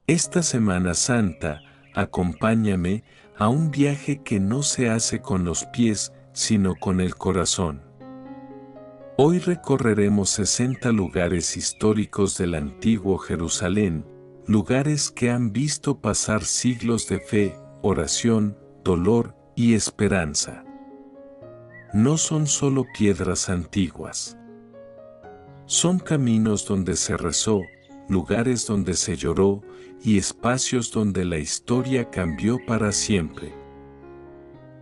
Esta Semana Santa, acompáñame a un viaje que no se hace con los pies, sino con el corazón. Hoy recorreremos 60 lugares históricos del antiguo Jerusalén, lugares que han visto pasar siglos de fe, oración, dolor y esperanza. No son solo piedras antiguas. Son caminos donde se rezó, lugares donde se lloró y espacios donde la historia cambió para siempre.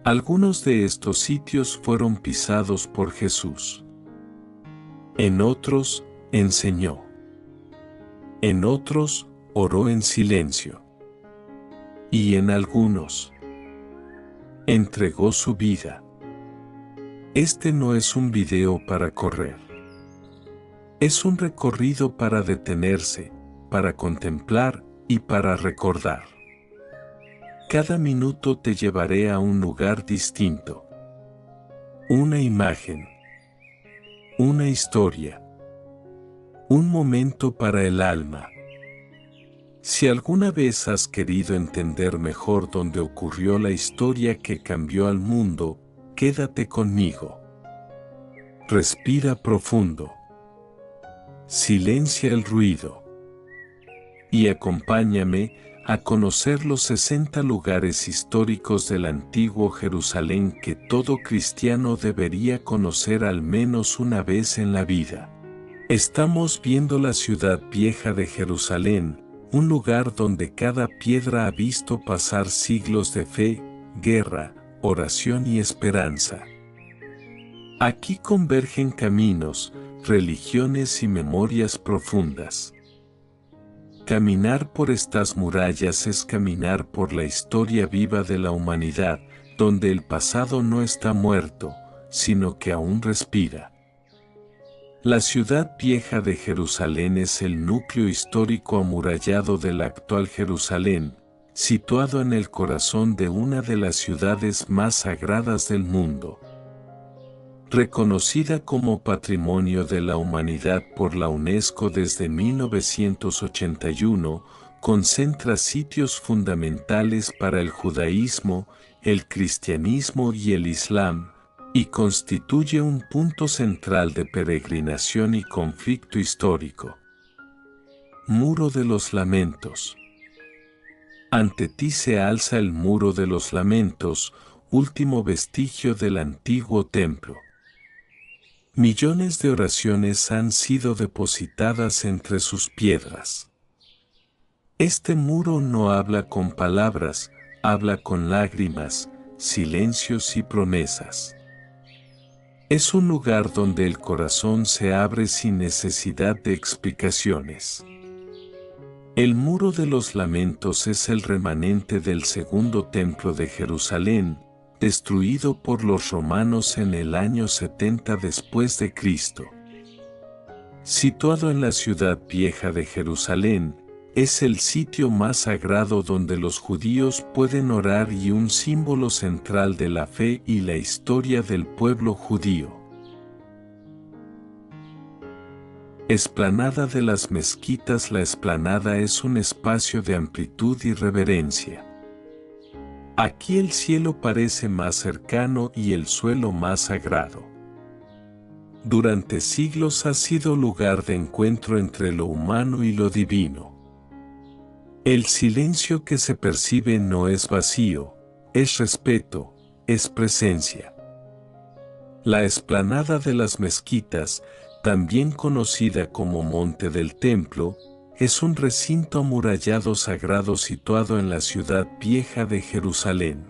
Algunos de estos sitios fueron pisados por Jesús. En otros, enseñó. En otros, oró en silencio. Y en algunos, entregó su vida. Este no es un video para correr. Es un recorrido para detenerse, para contemplar y para recordar. Cada minuto te llevaré a un lugar distinto. Una imagen. Una historia. Un momento para el alma. Si alguna vez has querido entender mejor dónde ocurrió la historia que cambió al mundo, quédate conmigo. Respira profundo. Silencia el ruido. Y acompáñame a conocer los 60 lugares históricos del antiguo Jerusalén que todo cristiano debería conocer al menos una vez en la vida. Estamos viendo la ciudad vieja de Jerusalén, un lugar donde cada piedra ha visto pasar siglos de fe, guerra, oración y esperanza. Aquí convergen caminos, religiones y memorias profundas. Caminar por estas murallas es caminar por la historia viva de la humanidad, donde el pasado no está muerto, sino que aún respira. La ciudad vieja de Jerusalén es el núcleo histórico amurallado de la actual Jerusalén, situado en el corazón de una de las ciudades más sagradas del mundo. Reconocida como Patrimonio de la Humanidad por la UNESCO desde 1981, concentra sitios fundamentales para el judaísmo, el cristianismo y el islam, y constituye un punto central de peregrinación y conflicto histórico. Muro de los Lamentos. Ante ti se alza el Muro de los Lamentos, último vestigio del antiguo templo. Millones de oraciones han sido depositadas entre sus piedras. Este muro no habla con palabras, habla con lágrimas, silencios y promesas. Es un lugar donde el corazón se abre sin necesidad de explicaciones. El Muro de los Lamentos es el remanente del segundo templo de Jerusalén, destruido por los romanos en el año 70 después de Cristo. Situado en la ciudad vieja de Jerusalén, es el sitio más sagrado donde los judíos pueden orar y un símbolo central de la fe y la historia del pueblo judío. Explanada de las mezquitas. La explanada es un espacio de amplitud y reverencia. Aquí el cielo parece más cercano y el suelo más sagrado. Durante siglos ha sido lugar de encuentro entre lo humano y lo divino. El silencio que se percibe no es vacío, es respeto, es presencia. La explanada de las mezquitas, también conocida como Monte del Templo, es un recinto amurallado sagrado situado en la ciudad vieja de Jerusalén.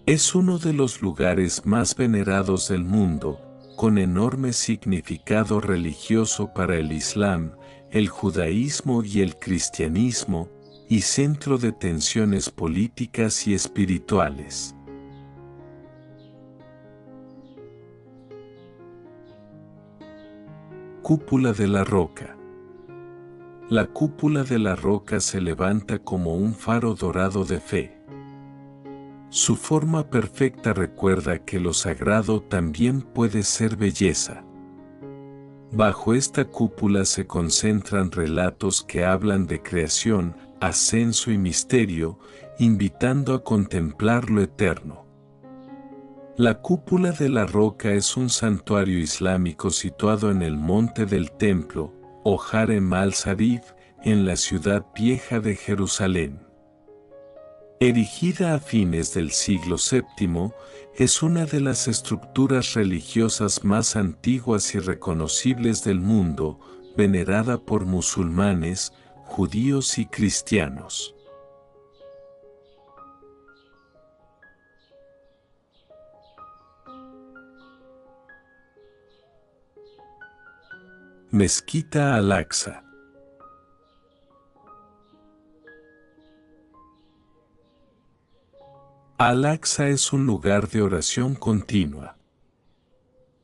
Es uno de los lugares más venerados del mundo, con enorme significado religioso para el Islam, el judaísmo y el cristianismo, y centro de tensiones políticas y espirituales. Cúpula de la Roca. La cúpula de la roca se levanta como un faro dorado de fe. Su forma perfecta recuerda que lo sagrado también puede ser belleza. Bajo esta cúpula se concentran relatos que hablan de creación, ascenso y misterio, invitando a contemplar lo eterno. La cúpula de la roca es un santuario islámico situado en el monte del templo, o Harem al-Sharif, en la ciudad vieja de Jerusalén. Erigida a fines del siglo VII, es una de las estructuras religiosas más antiguas y reconocibles del mundo, venerada por musulmanes, judíos y cristianos. Mezquita Al-Aqsa. Al-Aqsa es un lugar de oración continua.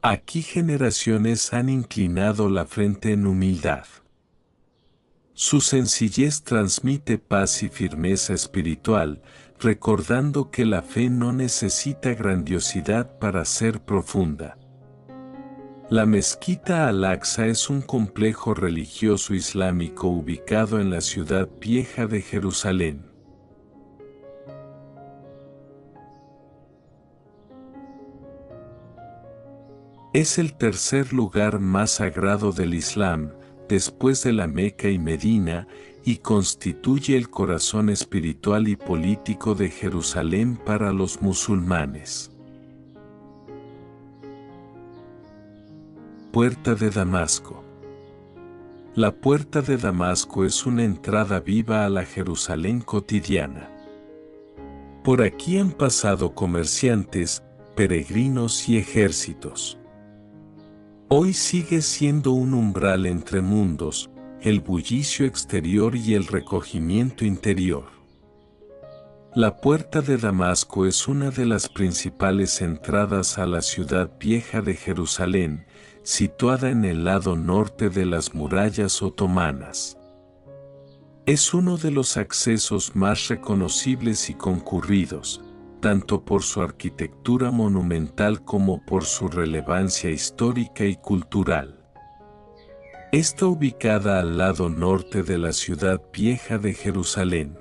Aquí generaciones han inclinado la frente en humildad. Su sencillez transmite paz y firmeza espiritual, recordando que la fe no necesita grandiosidad para ser profunda. La mezquita Al-Aqsa es un complejo religioso islámico ubicado en la ciudad vieja de Jerusalén. Es el tercer lugar más sagrado del Islam, después de la Meca y Medina, y constituye el corazón espiritual y político de Jerusalén para los musulmanes. Puerta de Damasco. La Puerta de Damasco es una entrada viva a la Jerusalén cotidiana. Por aquí han pasado comerciantes, peregrinos y ejércitos. Hoy sigue siendo un umbral entre mundos, el bullicio exterior y el recogimiento interior. La Puerta de Damasco es una de las principales entradas a la ciudad vieja de Jerusalén, situada en el lado norte de las murallas otomanas. Es uno de los accesos más reconocibles y concurridos, tanto por su arquitectura monumental como por su relevancia histórica y cultural. Está ubicada al lado norte de la ciudad vieja de Jerusalén.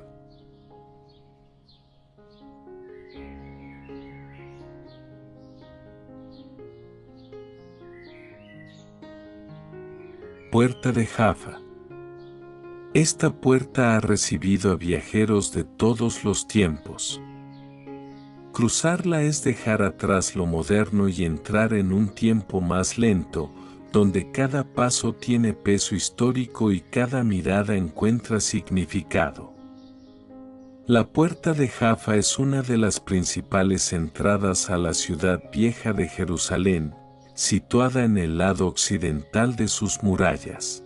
Puerta de Jaffa. Esta puerta ha recibido a viajeros de todos los tiempos. Cruzarla es dejar atrás lo moderno y entrar en un tiempo más lento, donde cada paso tiene peso histórico y cada mirada encuentra significado. La Puerta de Jaffa es una de las principales entradas a la ciudad vieja de Jerusalén, situada en el lado occidental de sus murallas.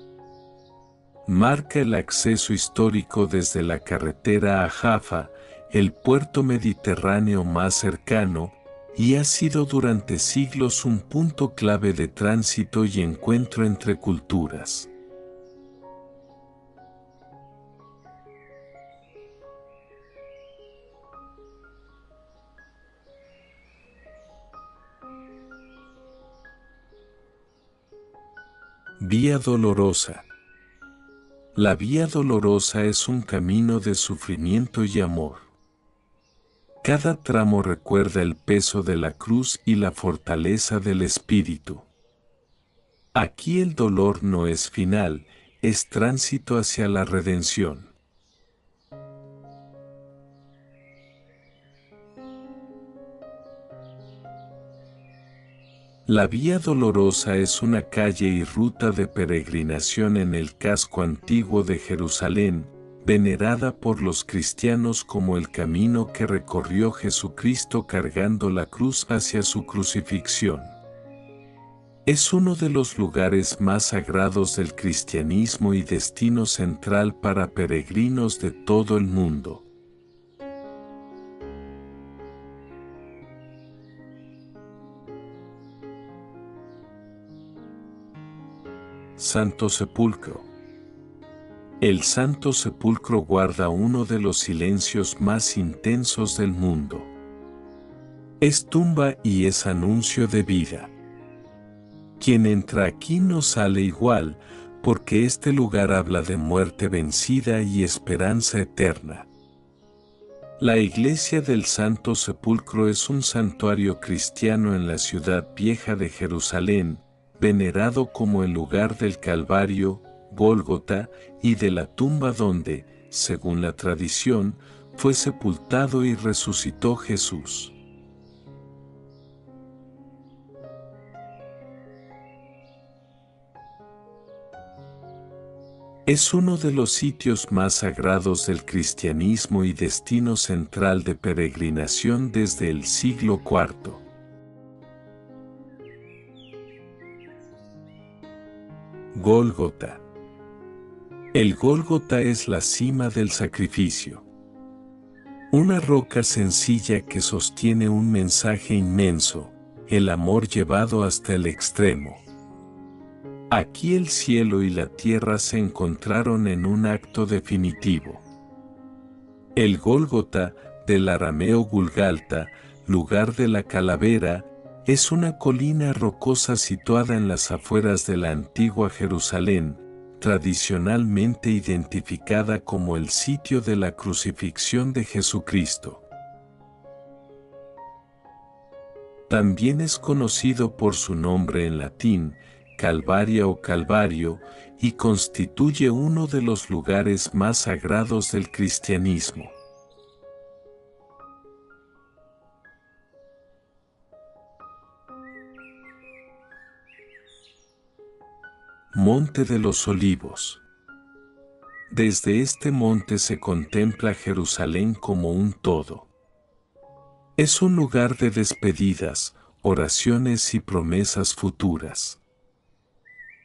Marca el acceso histórico desde la carretera a Jaffa, el puerto mediterráneo más cercano, y ha sido durante siglos un punto clave de tránsito y encuentro entre culturas. Vía Dolorosa. La Vía Dolorosa es un camino de sufrimiento y amor. Cada tramo recuerda el peso de la cruz y la fortaleza del espíritu. Aquí el dolor no es final, es tránsito hacia la redención. La Vía Dolorosa es una calle y ruta de peregrinación en el casco antiguo de Jerusalén, venerada por los cristianos como el camino que recorrió Jesucristo cargando la cruz hacia su crucifixión. Es uno de los lugares más sagrados del cristianismo y destino central para peregrinos de todo el mundo. Santo Sepulcro. El Santo Sepulcro guarda uno de los silencios más intensos del mundo. Es tumba y es anuncio de vida. Quien entra aquí no sale igual, porque este lugar habla de muerte vencida y esperanza eterna. La iglesia del Santo Sepulcro es un santuario cristiano en la ciudad vieja de Jerusalén, venerado como el lugar del Calvario, Gólgota, y de la tumba donde, según la tradición, fue sepultado y resucitó Jesús. Es uno de los sitios más sagrados del cristianismo y destino central de peregrinación desde el siglo IV. Gólgota. El Gólgota es la cima del sacrificio. Una roca sencilla que sostiene un mensaje inmenso, el amor llevado hasta el extremo. Aquí el cielo y la tierra se encontraron en un acto definitivo. El Gólgota, del arameo Gulgalta, lugar de la calavera, es una colina rocosa situada en las afueras de la antigua Jerusalén, tradicionalmente identificada como el sitio de la crucifixión de Jesucristo. También es conocido por su nombre en latín, Calvaria o Calvario, y constituye uno de los lugares más sagrados del cristianismo. Monte de los Olivos. Desde este monte se contempla Jerusalén como un todo. Es un lugar de despedidas, oraciones y promesas futuras.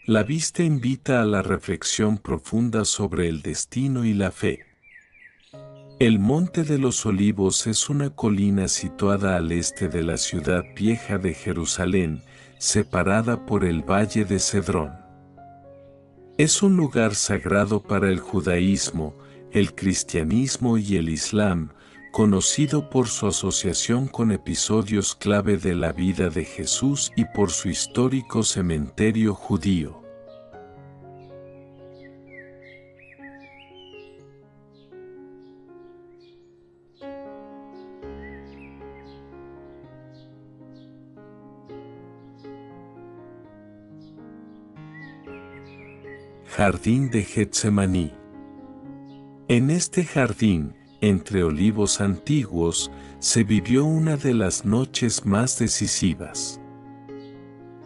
La vista invita a la reflexión profunda sobre el destino y la fe. El Monte de los Olivos es una colina situada al este de la ciudad vieja de Jerusalén, separada por el valle de Cedrón. Es un lugar sagrado para el judaísmo, el cristianismo y el islam, conocido por su asociación con episodios clave de la vida de Jesús y por su histórico cementerio judío. Jardín de Getsemaní. En este jardín, entre olivos antiguos, se vivió una de las noches más decisivas.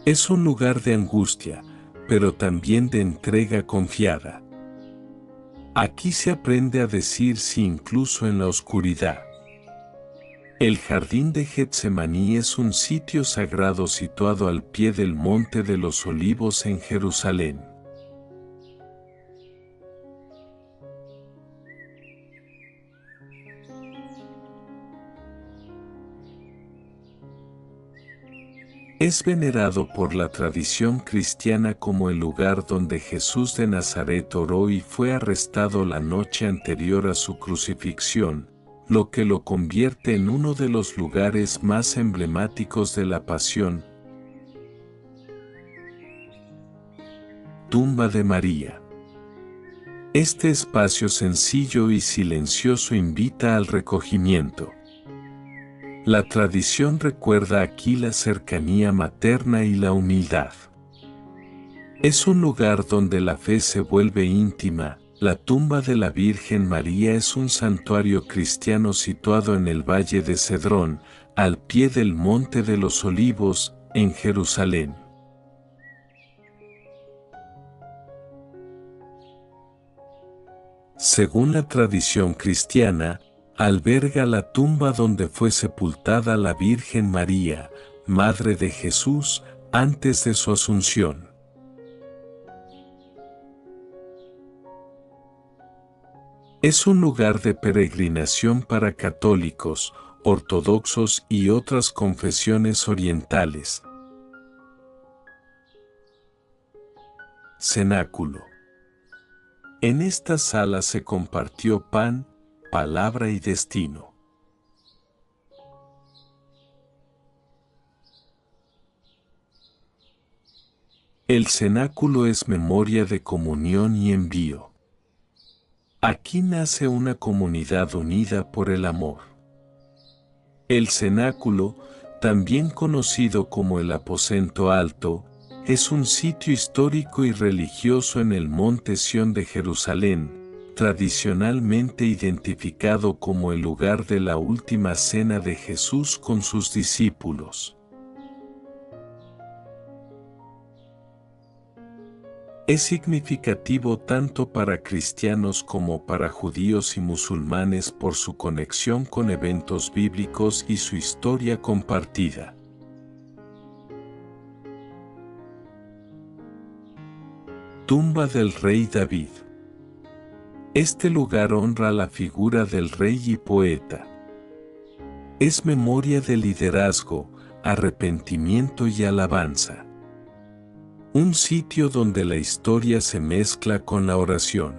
Es un lugar de angustia, pero también de entrega confiada. Aquí se aprende a decir sí incluso en la oscuridad. El Jardín de Getsemaní es un sitio sagrado situado al pie del Monte de los Olivos en Jerusalén. Es venerado por la tradición cristiana como el lugar donde Jesús de Nazaret oró y fue arrestado la noche anterior a su crucifixión, lo que lo convierte en uno de los lugares más emblemáticos de la Pasión. Tumba de María. Este espacio sencillo y silencioso invita al recogimiento. La tradición recuerda aquí la cercanía materna y la humildad. Es un lugar donde la fe se vuelve íntima. La tumba de la Virgen María es un santuario cristiano situado en el Valle de Cedrón, al pie del Monte de los Olivos, en Jerusalén. Según la tradición cristiana, alberga la tumba donde fue sepultada la Virgen María, Madre de Jesús, antes de su asunción. Es un lugar de peregrinación para católicos, ortodoxos y otras confesiones orientales. Cenáculo. En esta sala se compartió pan, palabra y destino. El cenáculo es memoria de comunión y envío. Aquí nace una comunidad unida por el amor. El cenáculo, también conocido como el aposento alto, es un sitio histórico y religioso en el monte Sión de Jerusalén, tradicionalmente identificado como el lugar de la última cena de Jesús con sus discípulos. Es significativo tanto para cristianos como para judíos y musulmanes por su conexión con eventos bíblicos y su historia compartida. Tumba del rey David. Este lugar honra la figura del rey y poeta. Es memoria de liderazgo, arrepentimiento y alabanza. Un sitio donde la historia se mezcla con la oración.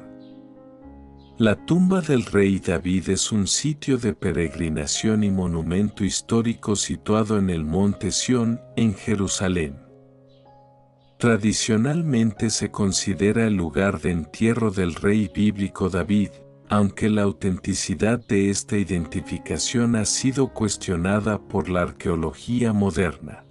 La tumba del rey David es un sitio de peregrinación y monumento histórico situado en el monte Sión, en Jerusalén. Tradicionalmente se considera el lugar de entierro del rey bíblico David, aunque la autenticidad de esta identificación ha sido cuestionada por la arqueología moderna.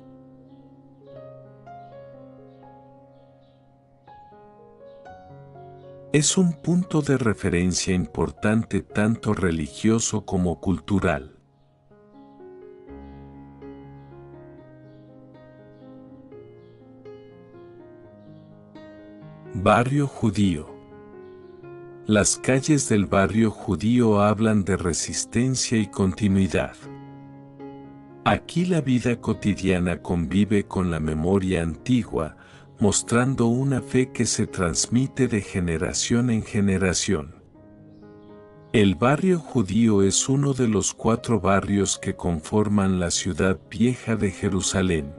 Es un punto de referencia importante tanto religioso como cultural. Barrio judío. Las calles del barrio judío hablan de resistencia y continuidad. Aquí la vida cotidiana convive con la memoria antigua, mostrando una fe que se transmite de generación en generación. El barrio judío es uno de los 4 barrios que conforman la ciudad vieja de Jerusalén.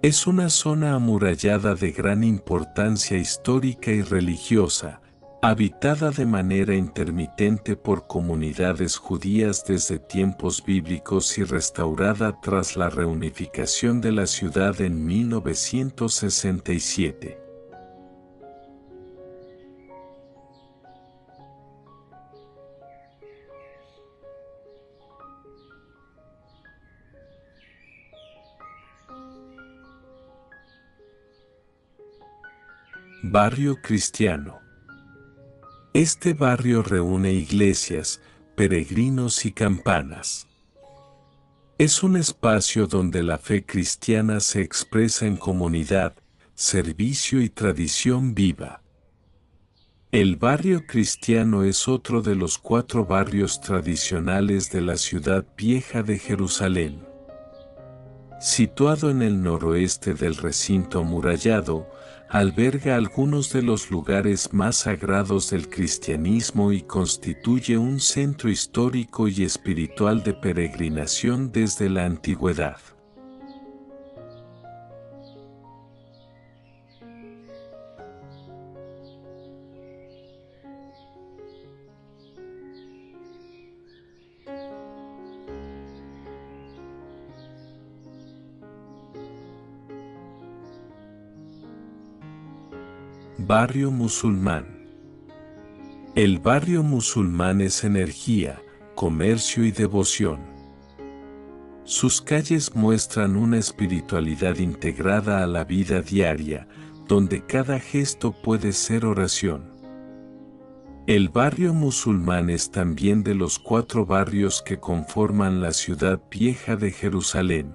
Es una zona amurallada de gran importancia histórica y religiosa, habitada de manera intermitente por comunidades judías desde tiempos bíblicos y restaurada tras la reunificación de la ciudad en 1967. Barrio cristiano. Este barrio reúne iglesias, peregrinos y campanas. Es un espacio donde la fe cristiana se expresa en comunidad, servicio y tradición viva. El barrio cristiano es otro de los 4 barrios tradicionales de la ciudad vieja de Jerusalén. Situado en el noroeste del recinto amurallado, alberga algunos de los lugares más sagrados del cristianismo y constituye un centro histórico y espiritual de peregrinación desde la antigüedad. Barrio musulmán. El barrio musulmán es energía, comercio y devoción. Sus calles muestran una espiritualidad integrada a la vida diaria, donde cada gesto puede ser oración. El barrio musulmán es también de los 4 barrios que conforman la ciudad vieja de Jerusalén.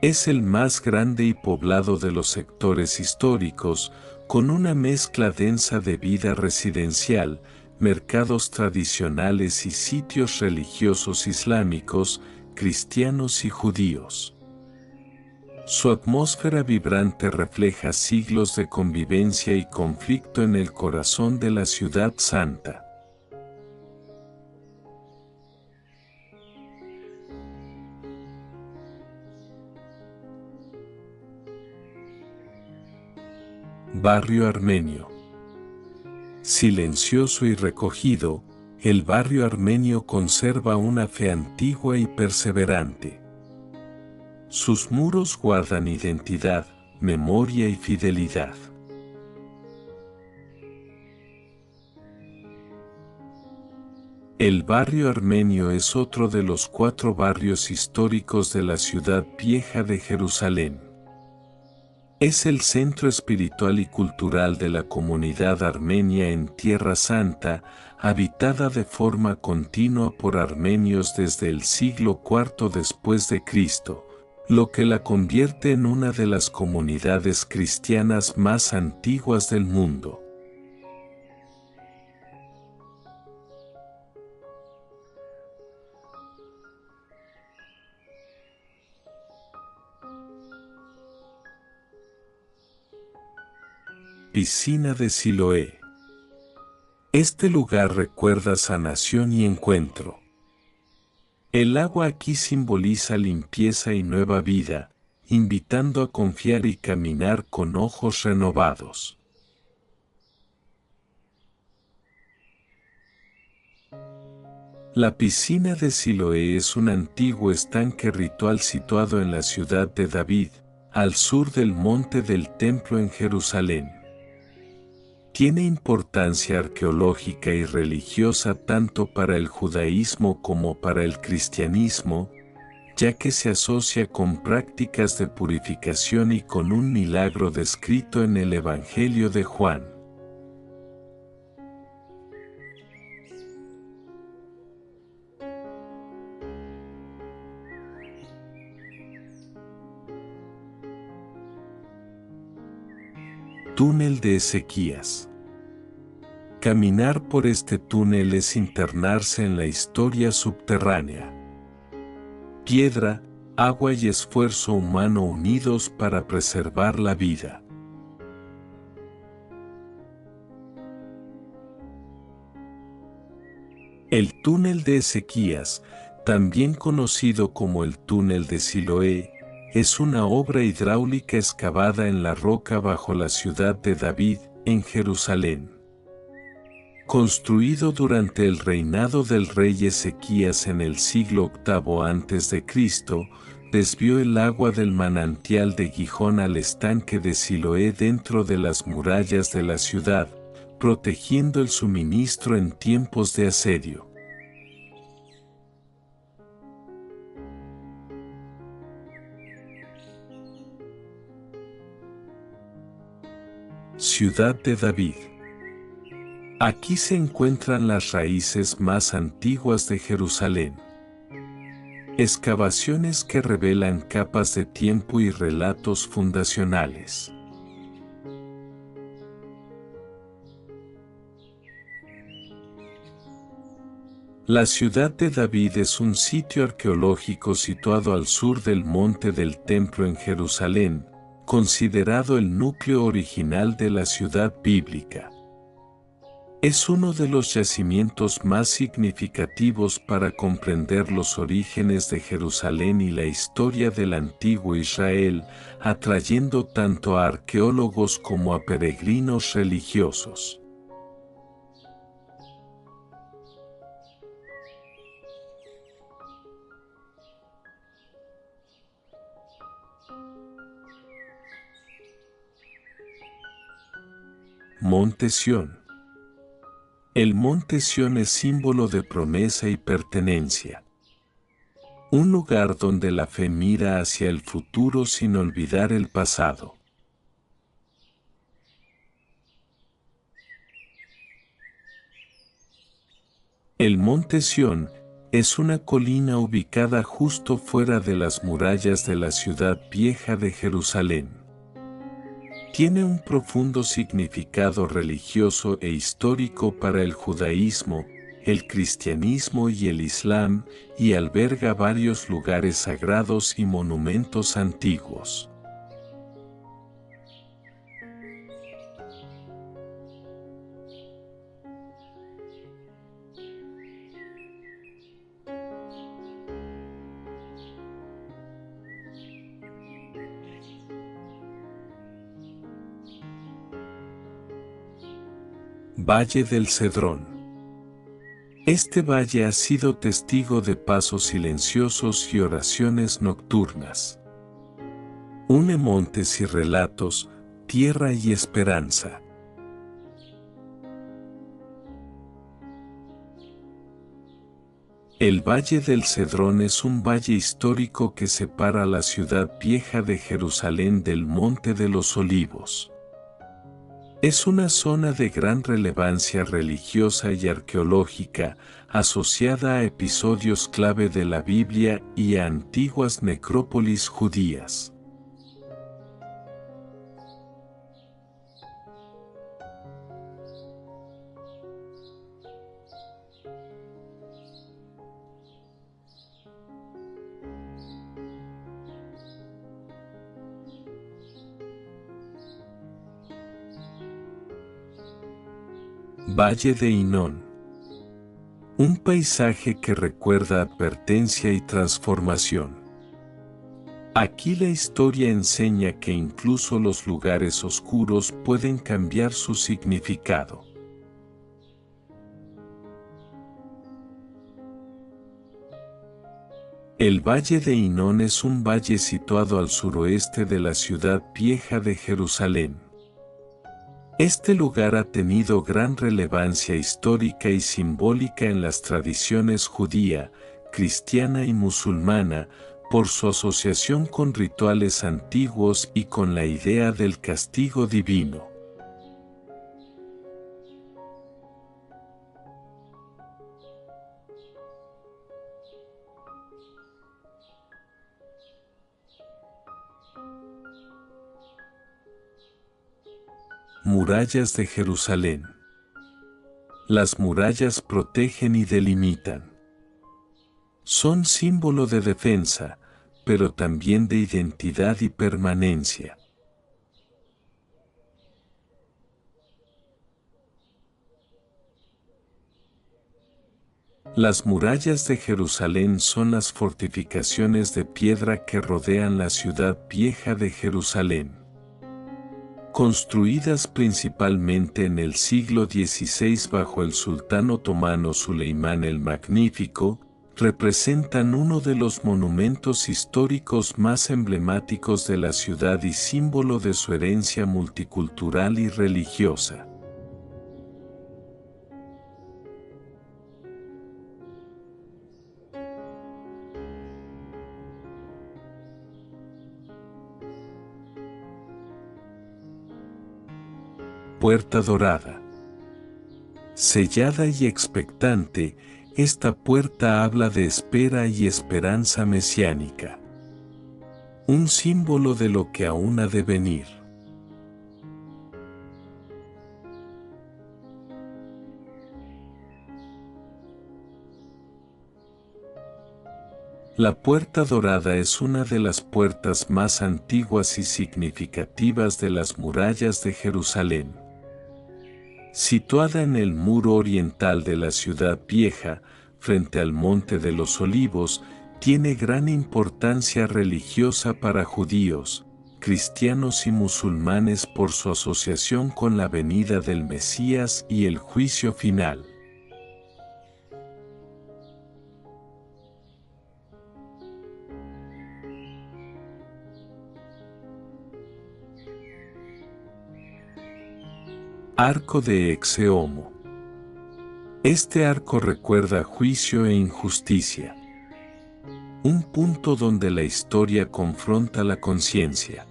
Es el más grande y poblado de los sectores históricos, con una mezcla densa de vida residencial, mercados tradicionales y sitios religiosos islámicos, cristianos y judíos. Su atmósfera vibrante refleja siglos de convivencia y conflicto en el corazón de la ciudad santa. Barrio armenio. Silencioso y recogido, el barrio armenio conserva una fe antigua y perseverante. Sus muros guardan identidad, memoria y fidelidad. El barrio armenio es otro de los 4 barrios históricos de la ciudad vieja de Jerusalén. Es el centro espiritual y cultural de la comunidad armenia en Tierra Santa, habitada de forma continua por armenios desde el siglo IV después de Cristo, lo que la convierte en una de las comunidades cristianas más antiguas del mundo. Piscina de Siloé. Este lugar recuerda sanación y encuentro. El agua aquí simboliza limpieza y nueva vida, invitando a confiar y caminar con ojos renovados. La piscina de Siloé es un antiguo estanque ritual situado en la ciudad de David, al sur del monte del Templo en Jerusalén. Tiene importancia arqueológica y religiosa tanto para el judaísmo como para el cristianismo, ya que se asocia con prácticas de purificación y con un milagro descrito en el Evangelio de Juan. Túnel de Ezequías. Caminar por este túnel es internarse en la historia subterránea. Piedra, agua y esfuerzo humano unidos para preservar la vida. El túnel de Ezequías, también conocido como el túnel de Siloé, es una obra hidráulica excavada en la roca bajo la ciudad de David, en Jerusalén. Construido durante el reinado del rey Ezequías en el siglo VIII a.C., desvió el agua del manantial de Gijón al estanque de Siloé dentro de las murallas de la ciudad, protegiendo el suministro en tiempos de asedio. Ciudad de David. Aquí se encuentran las raíces más antiguas de Jerusalén. Excavaciones que revelan capas de tiempo y relatos fundacionales. La ciudad de David es un sitio arqueológico situado al sur del monte del Templo en Jerusalén, considerado el núcleo original de la ciudad bíblica. Es uno de los yacimientos más significativos para comprender los orígenes de Jerusalén y la historia del antiguo Israel, atrayendo tanto a arqueólogos como a peregrinos religiosos. Monte Sión. El Monte Sión es símbolo de promesa y pertenencia. Un lugar donde la fe mira hacia el futuro sin olvidar el pasado. El Monte Sión es una colina ubicada justo fuera de las murallas de la ciudad vieja de Jerusalén. Tiene un profundo significado religioso e histórico para el judaísmo, el cristianismo y el islam, y alberga varios lugares sagrados y monumentos antiguos. Valle del Cedrón. Este valle ha sido testigo de pasos silenciosos y oraciones nocturnas. Une montes y relatos, tierra y esperanza. El Valle del Cedrón es un valle histórico que separa la ciudad vieja de Jerusalén del Monte de los Olivos. Es una zona de gran relevancia religiosa y arqueológica, asociada a episodios clave de la Biblia y a antiguas necrópolis judías. Valle de Hinón. Un paisaje que recuerda advertencia y transformación. Aquí la historia enseña que incluso los lugares oscuros pueden cambiar su significado. El Valle de Hinón es un valle situado al suroeste de la ciudad vieja de Jerusalén. Este lugar ha tenido gran relevancia histórica y simbólica en las tradiciones judía, cristiana y musulmana, por su asociación con rituales antiguos y con la idea del castigo divino. Murallas de Jerusalén. Las murallas protegen y delimitan. Son símbolo de defensa, pero también de identidad y permanencia. Las murallas de Jerusalén son las fortificaciones de piedra que rodean la ciudad vieja de Jerusalén. Construidas principalmente en el siglo XVI bajo el sultán otomano Suleimán el Magnífico, representan uno de los monumentos históricos más emblemáticos de la ciudad y símbolo de su herencia multicultural y religiosa. Puerta Dorada. Sellada y expectante, esta puerta habla de espera y esperanza mesiánica. Un símbolo de lo que aún ha de venir. La Puerta Dorada es una de las puertas más antiguas y significativas de las murallas de Jerusalén. Situada en el muro oriental de la ciudad vieja, frente al Monte de los Olivos, tiene gran importancia religiosa para judíos, cristianos y musulmanes por su asociación con la venida del Mesías y el juicio final. Arco de Exeomo. Este arco recuerda juicio e injusticia. Un punto donde la historia confronta la conciencia.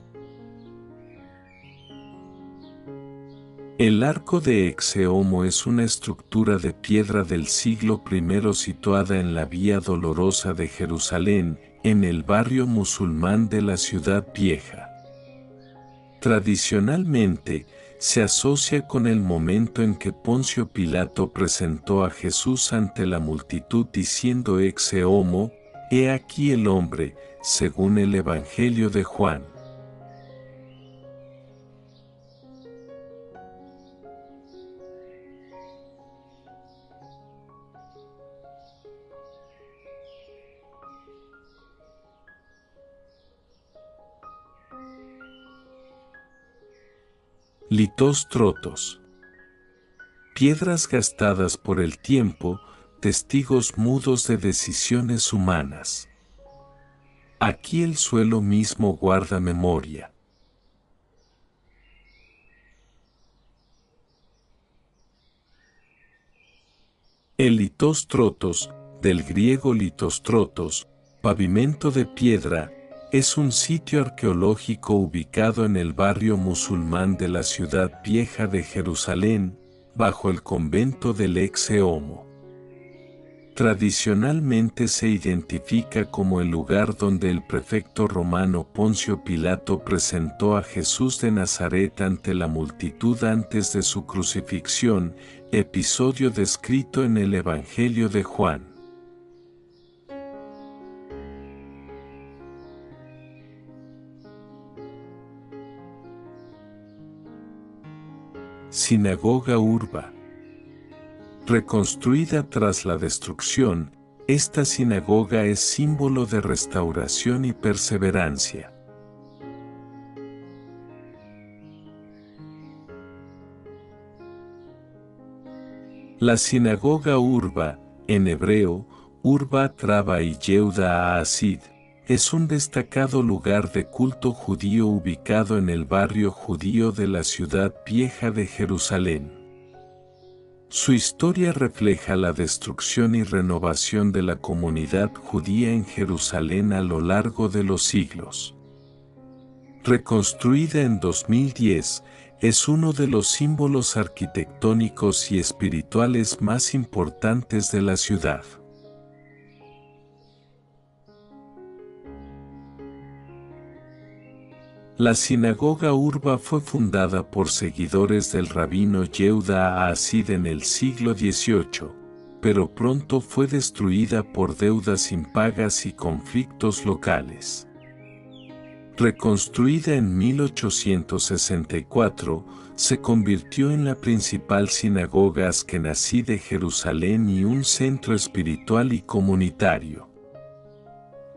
El Arco de Exeomo es una estructura de piedra del siglo I situada en la Vía Dolorosa de Jerusalén, en el barrio musulmán de la Ciudad Vieja. Tradicionalmente, se asocia con el momento en que Poncio Pilato presentó a Jesús ante la multitud diciendo Exe homo, he aquí el hombre, según el Evangelio de Juan. Litostrotos. Piedras gastadas por el tiempo, testigos mudos de decisiones humanas. Aquí el suelo mismo guarda memoria. El litostrotos, del griego litostrotos, pavimento de piedra, es un sitio arqueológico ubicado en el barrio musulmán de la ciudad vieja de Jerusalén, bajo el convento del ex-Homo. Tradicionalmente se identifica como el lugar donde el prefecto romano Poncio Pilato presentó a Jesús de Nazaret ante la multitud antes de su crucifixión, episodio descrito en el Evangelio de Juan. Sinagoga Urba. Reconstruida tras la destrucción, esta sinagoga es símbolo de restauración y perseverancia. La sinagoga Urba, en hebreo, Urba Traba y Yehuda Haasid, es un destacado lugar de culto judío ubicado en el barrio judío de la ciudad vieja de Jerusalén. Su historia refleja la destrucción y renovación de la comunidad judía en Jerusalén a lo largo de los siglos. Reconstruida en 2010, es uno de los símbolos arquitectónicos y espirituales más importantes de la ciudad. La sinagoga Urba fue fundada por seguidores del rabino Yehuda Haasid en el siglo XVIII, pero pronto fue destruida por deudas impagas y conflictos locales. Reconstruida en 1864, se convirtió en la principal sinagoga askenazí de Jerusalén y un centro espiritual y comunitario.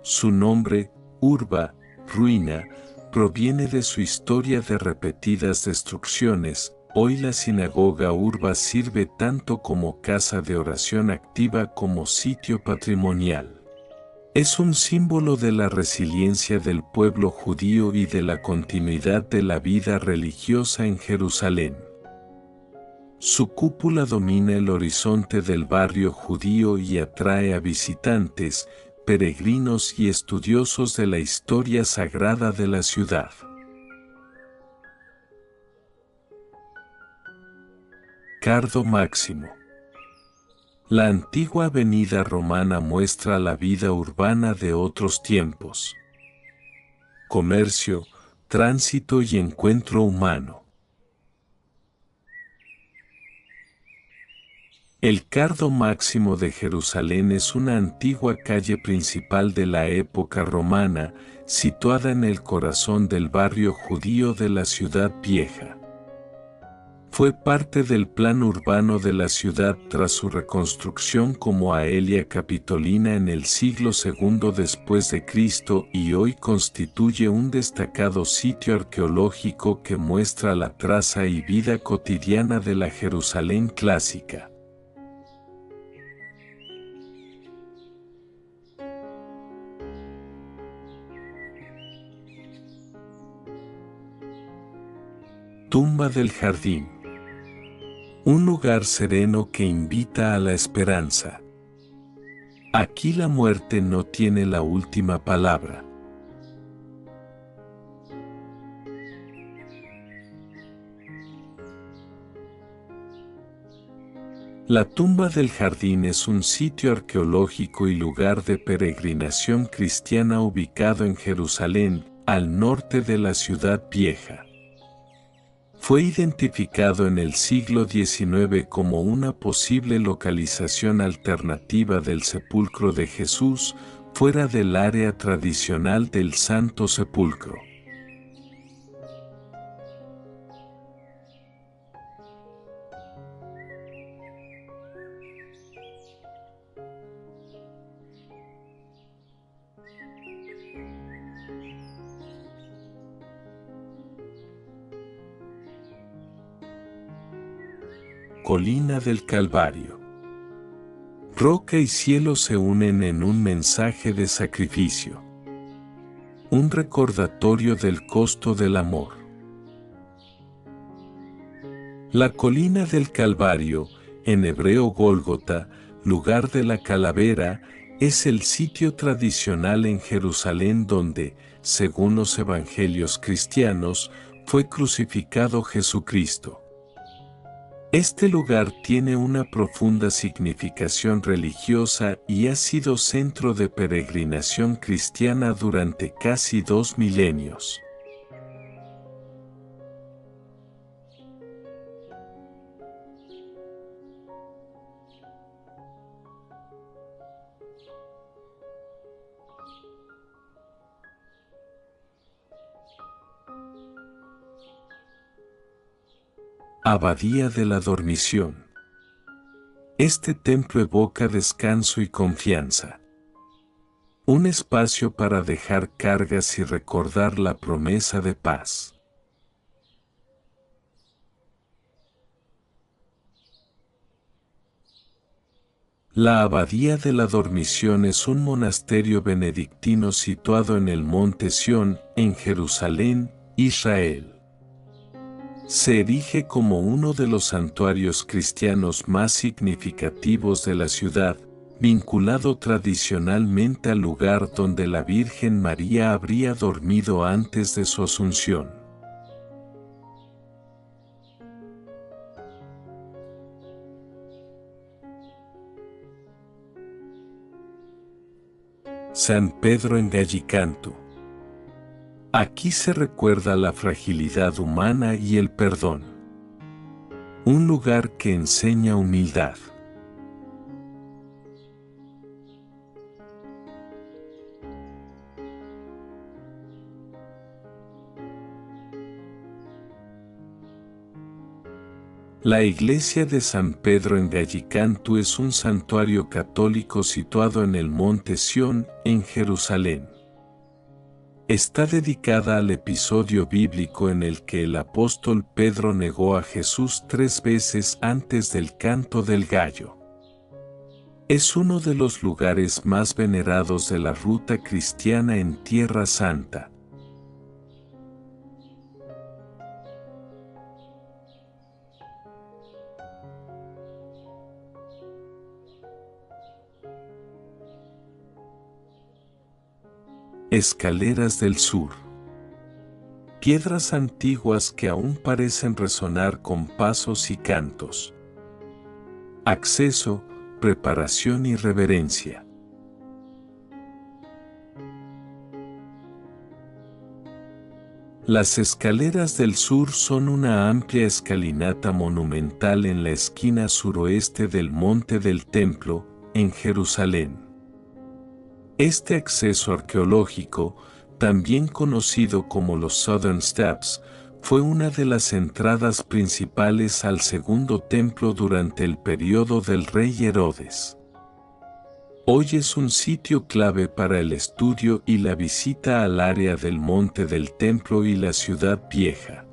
Su nombre, Urba, ruina, proviene de su historia de repetidas destrucciones. Hoy la sinagoga Urba sirve tanto como casa de oración activa como sitio patrimonial. Es un símbolo de la resiliencia del pueblo judío y de la continuidad de la vida religiosa en Jerusalén. Su cúpula domina el horizonte del barrio judío y atrae a visitantes, peregrinos y estudiosos de la historia sagrada de la ciudad. Cardo Máximo. La antigua avenida romana muestra la vida urbana de otros tiempos. Comercio, tránsito y encuentro humano. El Cardo Máximo de Jerusalén es una antigua calle principal de la época romana, situada en el corazón del barrio judío de la ciudad vieja. Fue parte del plan urbano de la ciudad tras su reconstrucción como Aelia Capitolina en el siglo II después de Cristo y hoy constituye un destacado sitio arqueológico que muestra la traza y vida cotidiana de la Jerusalén clásica. Tumba del Jardín. Un lugar sereno que invita a la esperanza. Aquí la muerte no tiene la última palabra. La tumba del Jardín es un sitio arqueológico y lugar de peregrinación cristiana ubicado en Jerusalén, al norte de la ciudad vieja. Fue identificado en el siglo XIX como una posible localización alternativa del sepulcro de Jesús, fuera del área tradicional del Santo Sepulcro. Colina del Calvario. Roca y cielo se unen en un mensaje de sacrificio. un recordatorio del costo del amor. La colina del Calvario, en hebreo Gólgota, lugar de la calavera, es el sitio tradicional en Jerusalén donde, según los evangelios cristianos, fue crucificado Jesucristo. Este lugar tiene una profunda significación religiosa y ha sido centro de peregrinación cristiana durante casi 2 milenios. Abadía de la Dormición. Este templo evoca descanso y confianza. Un espacio para dejar cargas y recordar la promesa de paz. La Abadía de la Dormición es un monasterio benedictino situado en el monte Sión, en Jerusalén, Israel. Se erige como uno de los santuarios cristianos más significativos de la ciudad, vinculado tradicionalmente al lugar donde la Virgen María habría dormido antes de su asunción. San Pedro en Gallicantu. Aquí se recuerda la fragilidad humana y el perdón. Un lugar que enseña humildad. La iglesia de San Pedro en Gallicantu es un santuario católico situado en el monte Sión, en Jerusalén. Está dedicada al episodio bíblico en el que el apóstol Pedro negó a Jesús 3 veces antes del canto del gallo. Es uno de los lugares más venerados de la ruta cristiana en Tierra Santa. Escaleras del Sur. Piedras antiguas que aún parecen resonar con pasos y cantos. Acceso, preparación y reverencia. Las escaleras del sur son una amplia escalinata monumental en la esquina suroeste del Monte del Templo, en Jerusalén. Este acceso arqueológico, también conocido como los Southern Steps, fue una de las entradas principales al segundo templo durante el periodo del rey Herodes. Hoy es un sitio clave para el estudio y la visita al área del Monte del Templo y la Ciudad Vieja.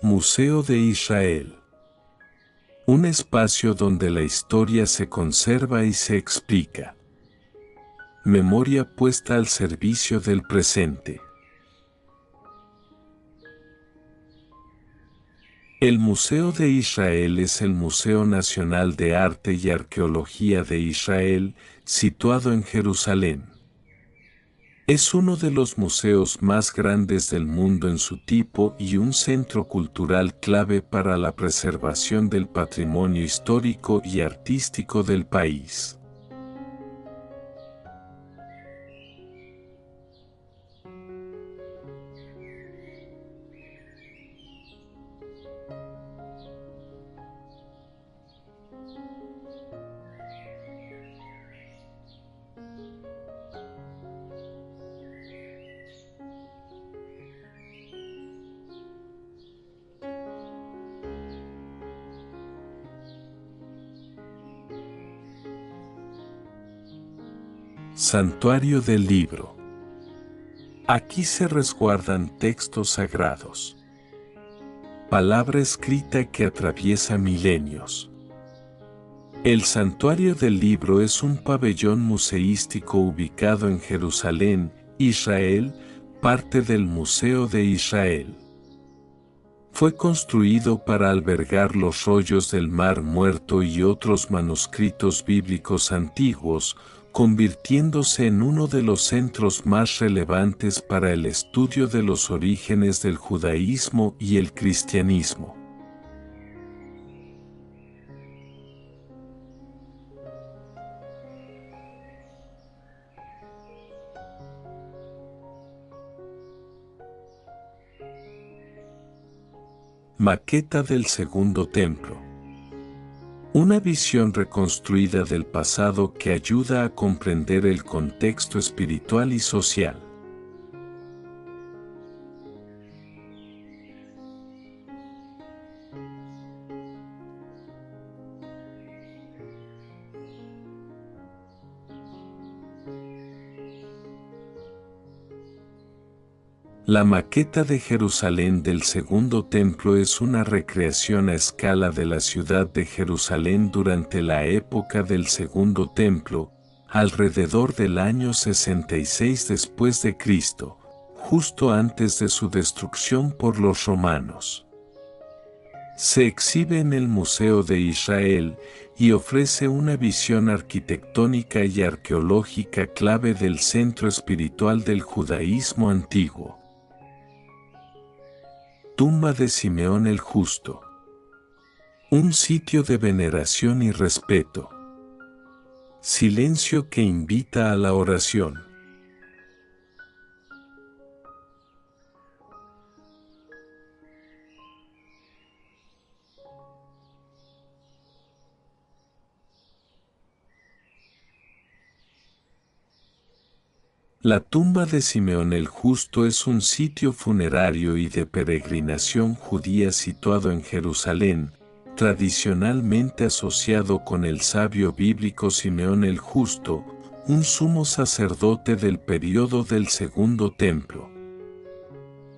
Museo de Israel. Un espacio donde la historia se conserva y se explica. Memoria puesta al servicio del presente. El Museo de Israel es el Museo Nacional de Arte y Arqueología de Israel, situado en Jerusalén. Es uno de los museos más grandes del mundo en su tipo y un centro cultural clave para la preservación del patrimonio histórico y artístico del país. Santuario del Libro. Aquí se resguardan textos sagrados. palabra escrita que atraviesa milenios. El santuario del libro es un pabellón museístico ubicado en Jerusalén, Israel, parte del Museo de Israel. Fue construido para albergar los rollos del Mar Muerto y otros manuscritos bíblicos antiguos, convirtiéndose en uno de los centros más relevantes para el estudio de los orígenes del judaísmo y el cristianismo. Maqueta del Segundo Templo. Una visión reconstruida del pasado que ayuda a comprender el contexto espiritual y social. La maqueta de Jerusalén del Segundo Templo es una recreación a escala de la ciudad de Jerusalén durante la época del Segundo Templo, alrededor del año 66 después de Cristo, justo antes de su destrucción por los romanos. Se exhibe en el Museo de Israel y ofrece una visión arquitectónica y arqueológica clave del centro espiritual del judaísmo antiguo. Tumba de Simeón el Justo. Un sitio de veneración y respeto. Silencio que invita a la oración. La tumba de Simeón el Justo es un sitio funerario y de peregrinación judía situado en Jerusalén, tradicionalmente asociado con el sabio bíblico Simeón el Justo, un sumo sacerdote del período del Segundo Templo.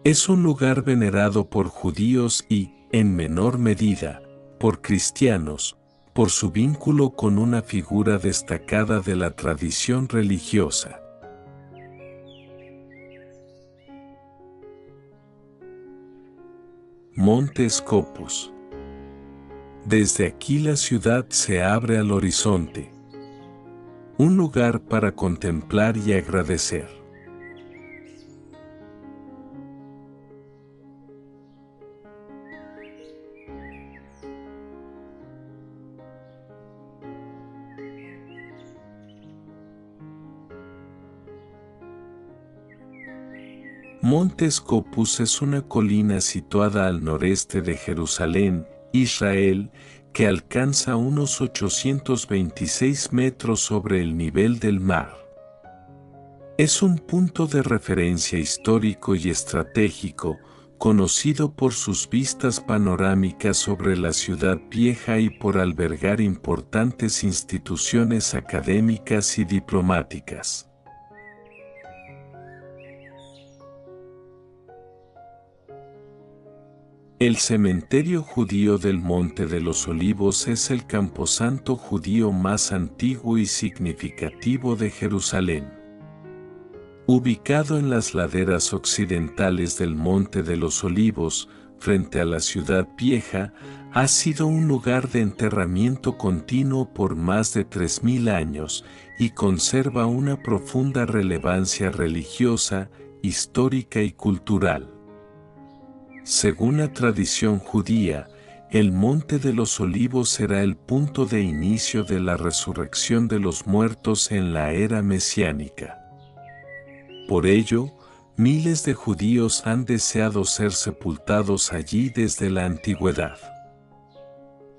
Es un lugar venerado por judíos y, en menor medida, por cristianos, por su vínculo con una figura destacada de la tradición religiosa. Monte Scopus. Desde aquí la ciudad se abre al horizonte. Un lugar para contemplar y agradecer. Monte Scopus es una colina situada al noreste de Jerusalén, Israel, que alcanza unos 826 metros sobre el nivel del mar. Es un punto de referencia histórico y estratégico, conocido por sus vistas panorámicas sobre la ciudad vieja y por albergar importantes instituciones académicas y diplomáticas. El cementerio judío del Monte de los Olivos es el camposanto judío más antiguo y significativo de Jerusalén. Ubicado en las laderas occidentales del Monte de los Olivos, frente a la ciudad vieja, ha sido un lugar de enterramiento continuo por más de 3000 años y conserva una profunda relevancia religiosa, histórica y cultural. Según la tradición judía, el Monte de los Olivos será el punto de inicio de la resurrección de los muertos en la era mesiánica. Por ello, miles de judíos han deseado ser sepultados allí desde la antigüedad.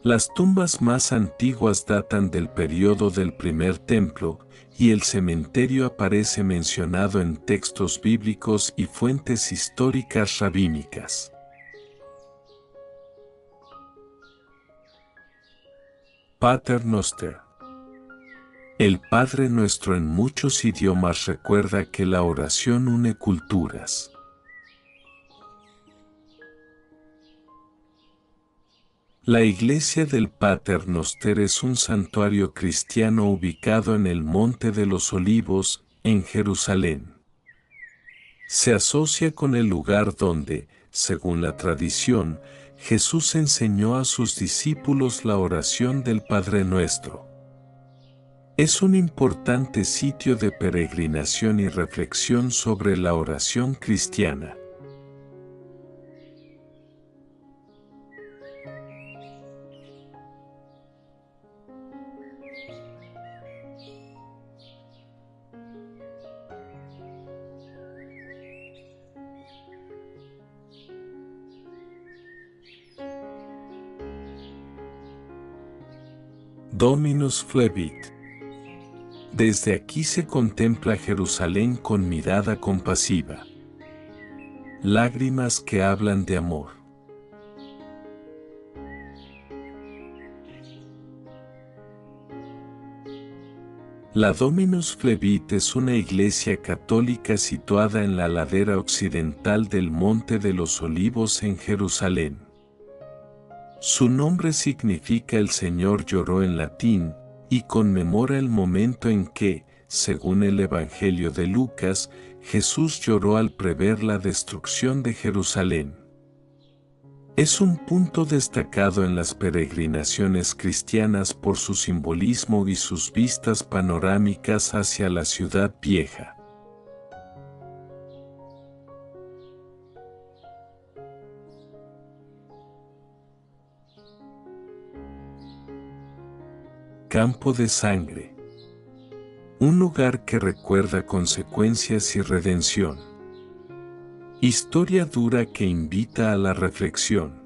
Las tumbas más antiguas datan del período del primer templo, y el cementerio aparece mencionado en textos bíblicos y fuentes históricas rabínicas. Pater Noster. El Padre Nuestro en muchos idiomas recuerda que la oración une culturas. La iglesia del Pater Noster es un santuario cristiano ubicado en el Monte de los Olivos, en Jerusalén. Se asocia con el lugar donde, según la tradición, Jesús enseñó a sus discípulos la oración del Padre Nuestro. Es un importante sitio de peregrinación y reflexión sobre la oración cristiana. Dominus Flevit. Desde aquí se contempla Jerusalén con mirada compasiva. Lágrimas que hablan de amor. La Dominus Flevit es una iglesia católica situada en la ladera occidental del Monte de los Olivos en Jerusalén. Su nombre significa el Señor lloró en latín, y conmemora el momento en que, según el Evangelio de Lucas, Jesús lloró al prever la destrucción de Jerusalén. Es un punto destacado en las peregrinaciones cristianas por su simbolismo y sus vistas panorámicas hacia la ciudad vieja. Campo de sangre. Un lugar que recuerda consecuencias y redención. Historia dura que invita a la reflexión.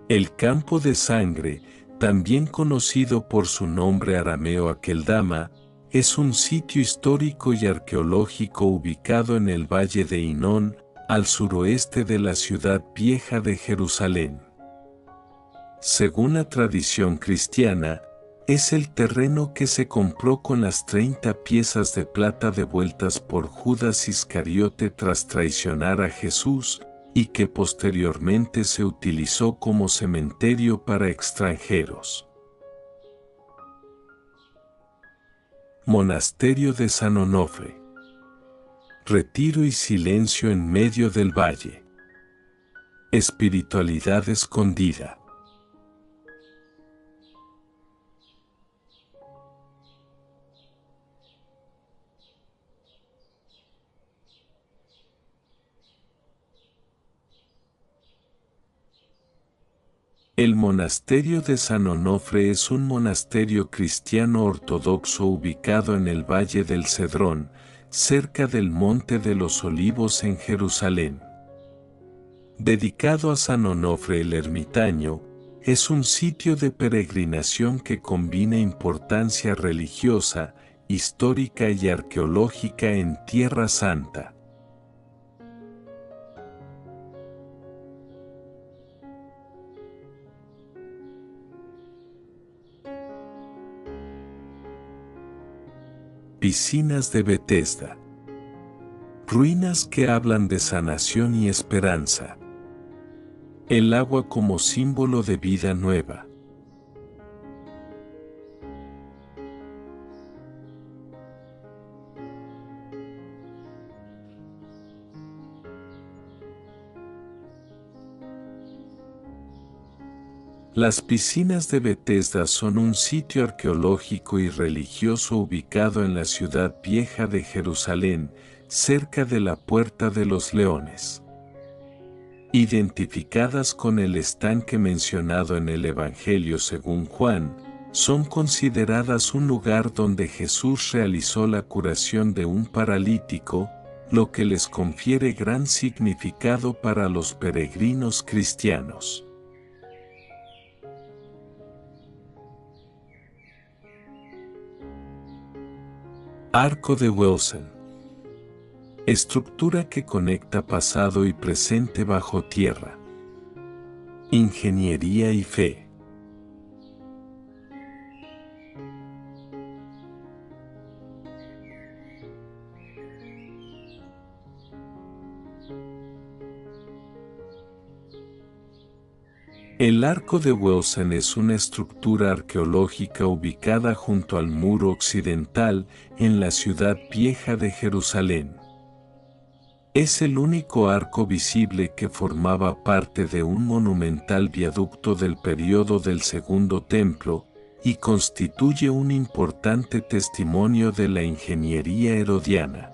El campo de sangre, también conocido por su nombre arameo Akeldama, es un sitio histórico y arqueológico ubicado en el valle de Hinón, al suroeste de la ciudad vieja de Jerusalén. Según la tradición cristiana, es el terreno que se compró con las 30 piezas de plata devueltas por Judas Iscariote tras traicionar a Jesús, y que posteriormente se utilizó como cementerio para extranjeros. Monasterio de San Onofre. Retiro y silencio en medio del valle. Espiritualidad escondida. El monasterio de San Onofre es un monasterio cristiano ortodoxo ubicado en el Valle del Cedrón, cerca del Monte de los Olivos en Jerusalén. Dedicado a San Onofre el Ermitaño, es un sitio de peregrinación que combina importancia religiosa, histórica y arqueológica en Tierra Santa. Piscinas de Betesda. Ruinas que hablan de sanación y esperanza. El agua como símbolo de vida nueva. Las piscinas de Betesda son un sitio arqueológico y religioso ubicado en la ciudad vieja de Jerusalén, cerca de la Puerta de los Leones. Identificadas con el estanque mencionado en el Evangelio según Juan, son consideradas un lugar donde Jesús realizó la curación de un paralítico, lo que les confiere gran significado para los peregrinos cristianos. Arco de Wilson. Estructura que conecta pasado y presente bajo tierra. Ingeniería y fe. El Arco de Wilson es una estructura arqueológica ubicada junto al muro occidental en la ciudad vieja de Jerusalén. Es el único arco visible que formaba parte de un monumental viaducto del período del Segundo Templo y constituye un importante testimonio de la ingeniería herodiana.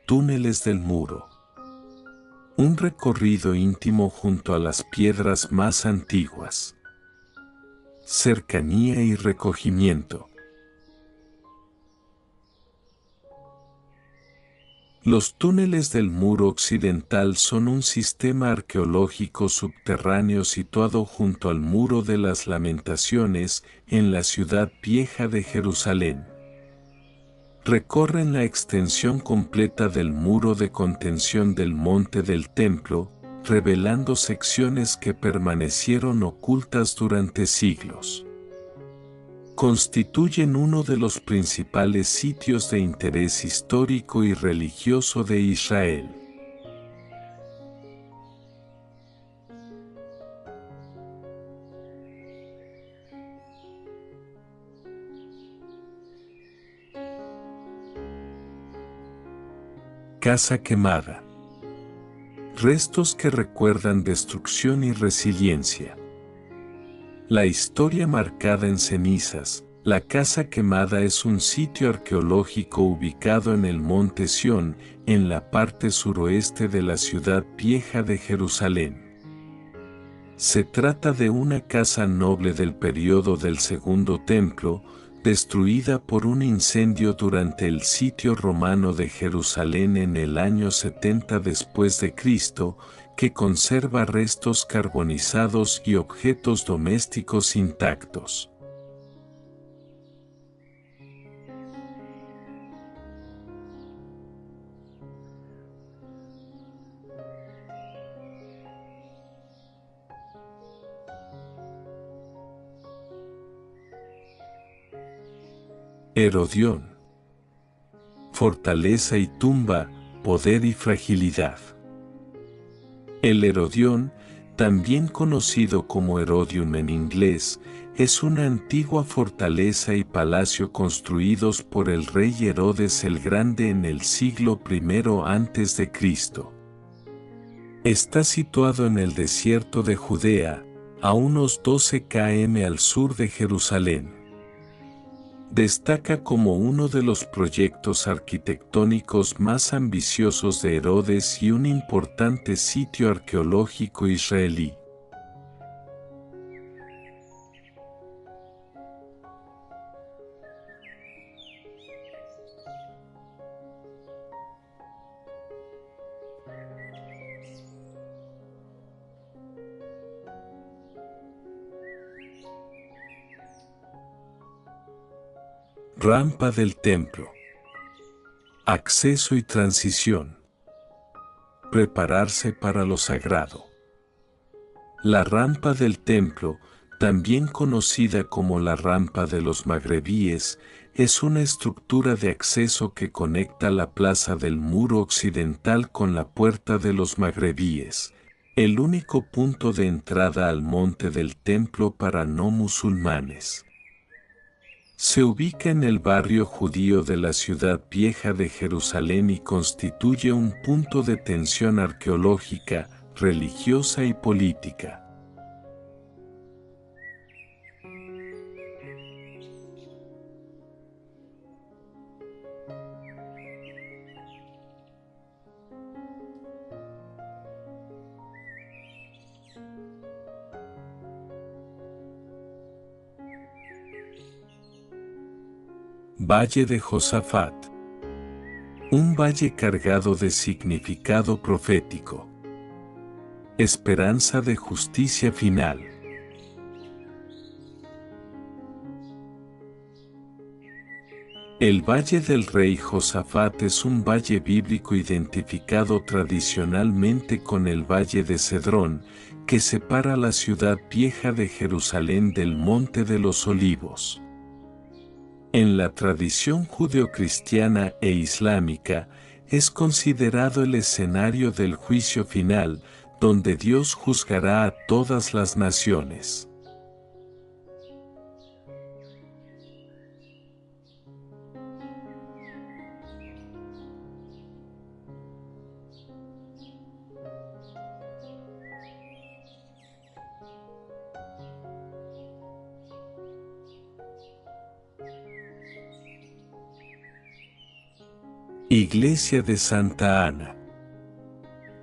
Túneles del muro. Un recorrido íntimo junto a las piedras más antiguas. Cercanía y recogimiento. Los túneles del muro occidental son un sistema arqueológico subterráneo situado junto al Muro de las Lamentaciones en la ciudad vieja de Jerusalén. Recorren la extensión completa del muro de contención del monte del templo, revelando secciones que permanecieron ocultas durante siglos. Constituyen uno de los principales sitios de interés histórico y religioso de Israel. Casa quemada. Restos que recuerdan destrucción y resiliencia. La historia marcada en cenizas. La Casa Quemada es un sitio arqueológico ubicado en el Monte Sión, en la parte suroeste de la ciudad vieja de Jerusalén. Se trata de una casa noble del período del Segundo Templo, destruida por un incendio durante el sitio romano de Jerusalén en el año 70 después de Cristo, que conserva restos carbonizados y objetos domésticos intactos. Herodión. Fortaleza y tumba, poder y fragilidad. El Herodión, también conocido como Herodium en inglés, es una antigua fortaleza y palacio construidos por el rey Herodes el Grande en el siglo I a.C. Está situado en el desierto de Judea, a unos 12 km al sur de Jerusalén. Destaca como uno de los proyectos arquitectónicos más ambiciosos de Herodes y un importante sitio arqueológico israelí. Rampa del templo. Acceso y transición. Prepararse para lo sagrado. La rampa del templo, también conocida como la rampa de los magrebíes, es una estructura de acceso que conecta la plaza del muro occidental con la puerta de los magrebíes, el único punto de entrada al monte del templo para no musulmanes. Se ubica en el barrio judío de la ciudad vieja de Jerusalén y constituye un punto de tensión arqueológica, religiosa y política. Valle de Josafat. Un valle cargado de significado profético. Esperanza de justicia final. El Valle del Rey Josafat es un valle bíblico identificado tradicionalmente con el Valle de Cedrón, que separa la ciudad vieja de Jerusalén del Monte de los Olivos. En la tradición judeocristiana e islámica, es considerado el escenario del juicio final, donde Dios juzgará a todas las naciones. Iglesia de Santa Ana.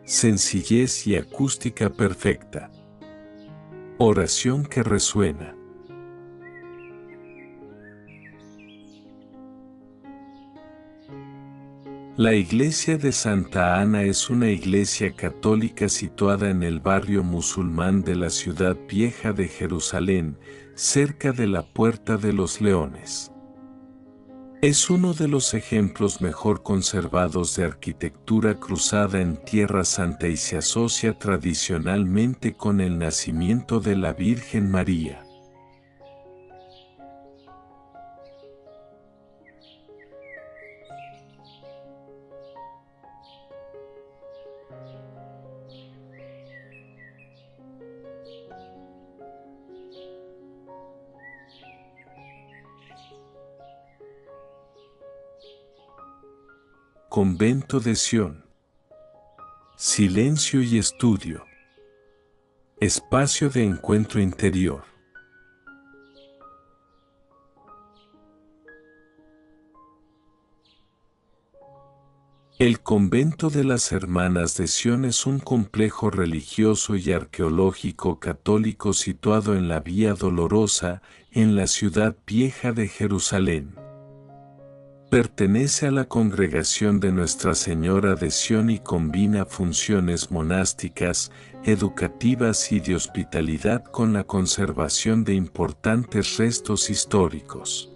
Sencillez y acústica perfecta. Oración que resuena. La iglesia de Santa Ana es una iglesia católica situada en el barrio musulmán de la ciudad vieja de Jerusalén, cerca de la Puerta de los Leones. Es uno de los ejemplos mejor conservados de arquitectura cruzada en Tierra Santa y se asocia tradicionalmente con el nacimiento de la Virgen María. Convento de Sión. Silencio y estudio. Espacio de encuentro interior. El convento de las Hermanas de Sión es un complejo religioso y arqueológico católico situado en la Vía Dolorosa, en la ciudad vieja de Jerusalén. Pertenece a la congregación de Nuestra Señora de Sión y combina funciones monásticas, educativas y de hospitalidad con la conservación de importantes restos históricos.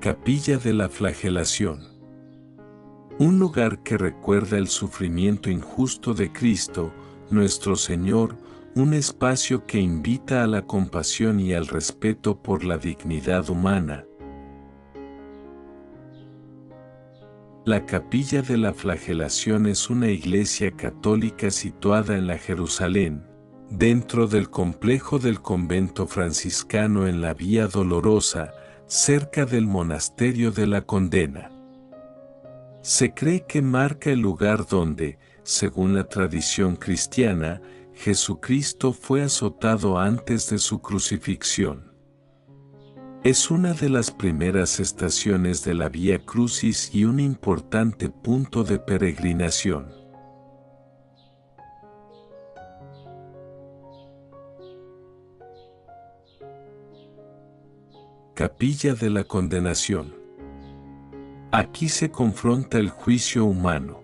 Capilla de la Flagelación. Un lugar que recuerda el sufrimiento injusto de Cristo, nuestro Señor, un espacio que invita a la compasión y al respeto por la dignidad humana. La Capilla de la Flagelación es una iglesia católica situada en la Jerusalén, dentro del complejo del convento franciscano en la Vía Dolorosa, cerca del monasterio de la Condena. Se cree que marca el lugar donde, según la tradición cristiana, Jesucristo fue azotado antes de su crucifixión. Es una de las primeras estaciones de la Vía Crucis y un importante punto de peregrinación. Capilla de la Condenación. Aquí se confronta el juicio humano.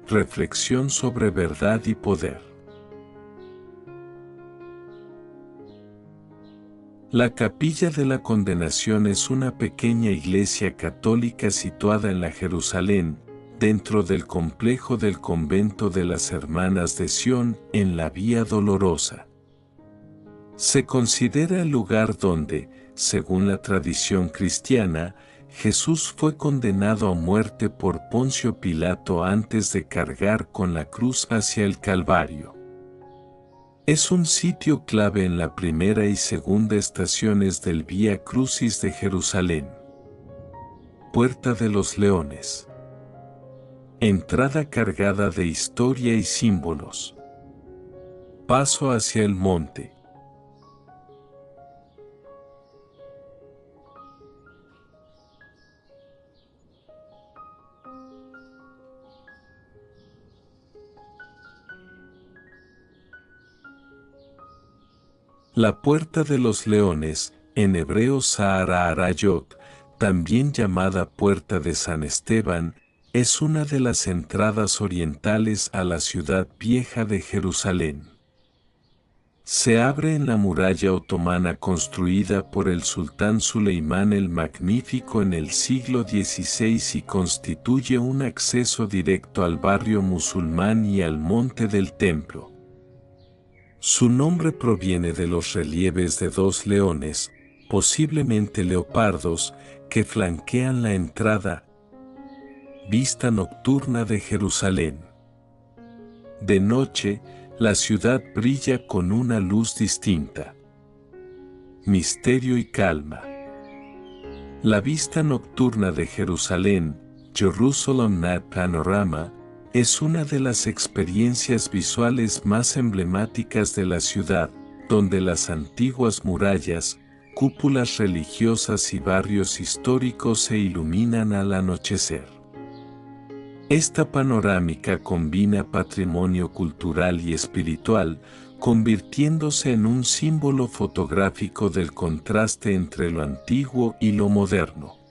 Reflexión sobre verdad y poder. La Capilla de la Condenación es una pequeña iglesia católica situada en la Jerusalén, dentro del complejo del convento de las Hermanas de Sión, en la Vía Dolorosa. Se considera el lugar donde, según la tradición cristiana, Jesús fue condenado a muerte por Poncio Pilato antes de cargar con la cruz hacia el Calvario. Es un sitio clave en la primera y segunda estaciones del Vía Crucis de Jerusalén. Puerta de los Leones. Entrada cargada de historia y símbolos. Paso hacia el monte. La Puerta de los Leones, en hebreo Sahara Arayot, también llamada Puerta de San Esteban, Es una de las entradas orientales a la ciudad vieja de Jerusalén. Se abre en la muralla otomana construida por el sultán Suleimán el Magnífico en el siglo XVI y constituye un acceso directo al barrio musulmán y al monte del templo. Su nombre proviene de los relieves de dos leones, posiblemente leopardos, que flanquean la entrada. Vista nocturna de Jerusalén. De noche, la ciudad brilla con una luz distinta. Misterio y calma. La vista nocturna de Jerusalén, Jerusalem Night Panorama, es una de las experiencias visuales más emblemáticas de la ciudad, donde las antiguas murallas, cúpulas religiosas y barrios históricos se iluminan al anochecer. Esta panorámica combina patrimonio cultural y espiritual, convirtiéndose en un símbolo fotográfico del contraste entre lo antiguo y lo moderno.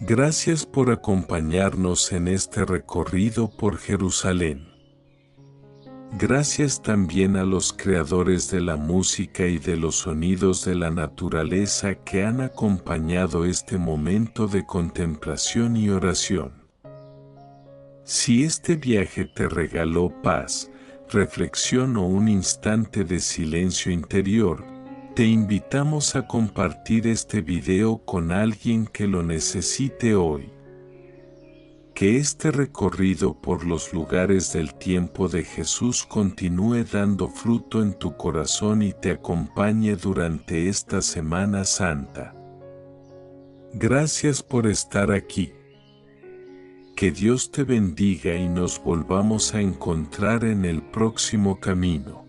Gracias por acompañarnos en este recorrido por Jerusalén. Gracias también a los creadores de la música y de los sonidos de la naturaleza que han acompañado este momento de contemplación y oración. Si este viaje te regaló paz, reflexión o un instante de silencio interior, te invitamos a compartir este video con alguien que lo necesite hoy. Que este recorrido por los lugares del tiempo de Jesús continúe dando fruto en tu corazón y te acompañe durante esta Semana Santa. Gracias por estar aquí. Que Dios te bendiga y nos volvamos a encontrar en el próximo camino.